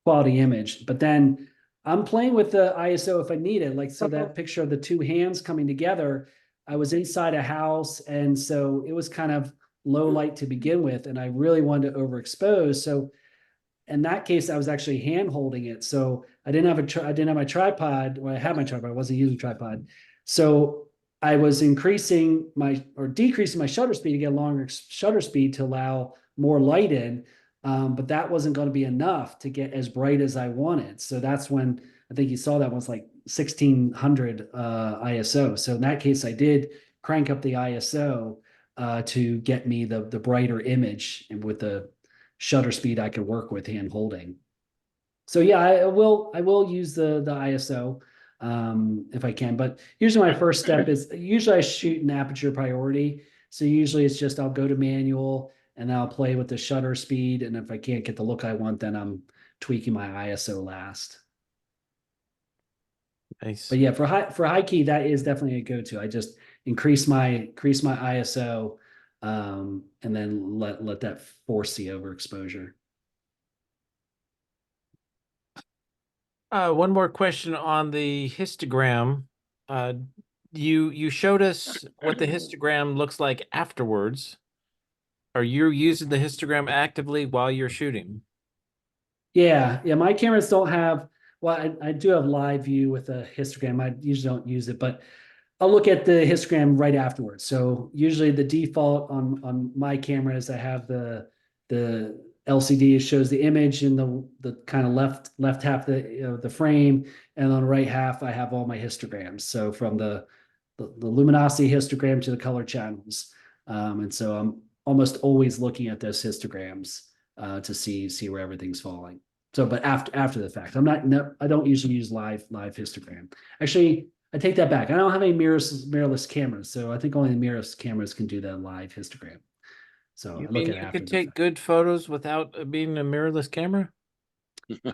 C: quality image. But then I'm playing with the ISO if I need it. Like, so that picture of the two hands coming together, I was inside a house, and so it was kind of low light to begin with, and I really wanted to overexpose. So in that case, I was actually hand holding it. So I didn't have my tripod. Well, I had my tripod. I wasn't using tripod. So I was increasing my or decreasing my shutter speed to get a longer shutter speed to allow more light in. But that wasn't going to be enough to get as bright as I wanted. So that's when I think you saw that was like 1600 ISO. So in that case, I did crank up the ISO to get me the brighter image and with the shutter speed I could work with hand holding. So yeah, I will use the ISO if I can. But usually my first step is usually I shoot an aperture priority. So usually it's just I'll go to manual and I'll play with the shutter speed. And if I can't get the look I want, then I'm tweaking my ISO last.
A: Nice.
C: But yeah, for high key, that is definitely a go-to. I just increase my ISO and then let that force the overexposure.
A: One more question on the histogram. You showed us what the histogram looks like afterwards. Are you using the histogram actively while you're shooting?
C: Yeah, my cameras don't have. Well, I do have live view with a histogram. I usually don't use it, but I'll look at the histogram right afterwards. So usually the default on my cameras, I have the LCD shows the image in the kind of left half the frame, and on the right half I have all my histograms. So from the luminosity histogram to the color channels, and so I'm almost always looking at those histograms to see where everything's falling. So, but after the fact, I don't usually use live histogram. Actually, I take that back. I don't have any mirrorless cameras, so I think only the mirrorless cameras can do that live histogram. So
A: You
C: I look
A: mean
C: at it
A: you
C: after
A: could
C: the
A: take
C: fact.
A: good photos without being a mirrorless camera?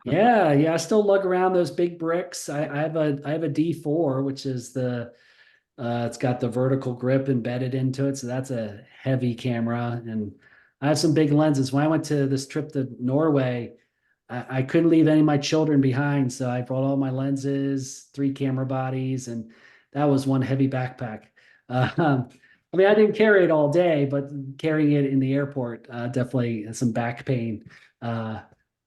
C: Yeah. I still lug around those big bricks. I have a D4, which is it's got the vertical grip embedded into it, so that's a heavy camera. And I have some big lenses. When I went to this trip to Norway, I couldn't leave any of my children behind, so I brought all my lenses, 3 camera bodies, and that was one heavy backpack. I mean, I didn't carry it all day, but carrying it in the airport definitely some back pain uh,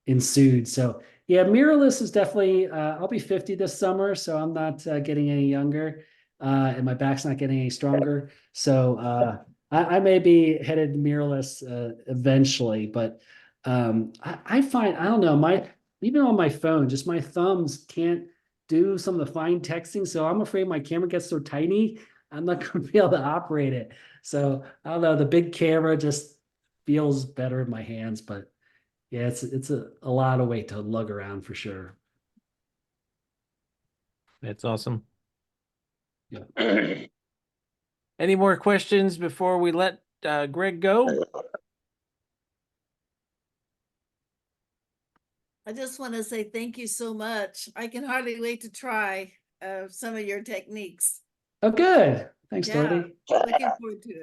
C: ensued. So yeah, mirrorless is definitely. I'll be 50 this summer, so I'm not getting any younger, and my back's not getting any stronger. So I may be headed mirrorless eventually, but I find I don't know my even on my phone, just my thumbs can't do some of the fine texting. So I'm afraid my camera gets so tiny, I'm not going to be able to operate it. So I don't know. The big camera just feels better in my hands, but yeah, it's a lot of weight to lug around for sure.
A: That's awesome. Any more questions before we let Greg go?
E: I just want to say thank you so much. I can hardly wait to try some of your techniques.
C: Oh, good. Thanks,
E: Yeah.
C: Dorothy.
E: Looking forward to it.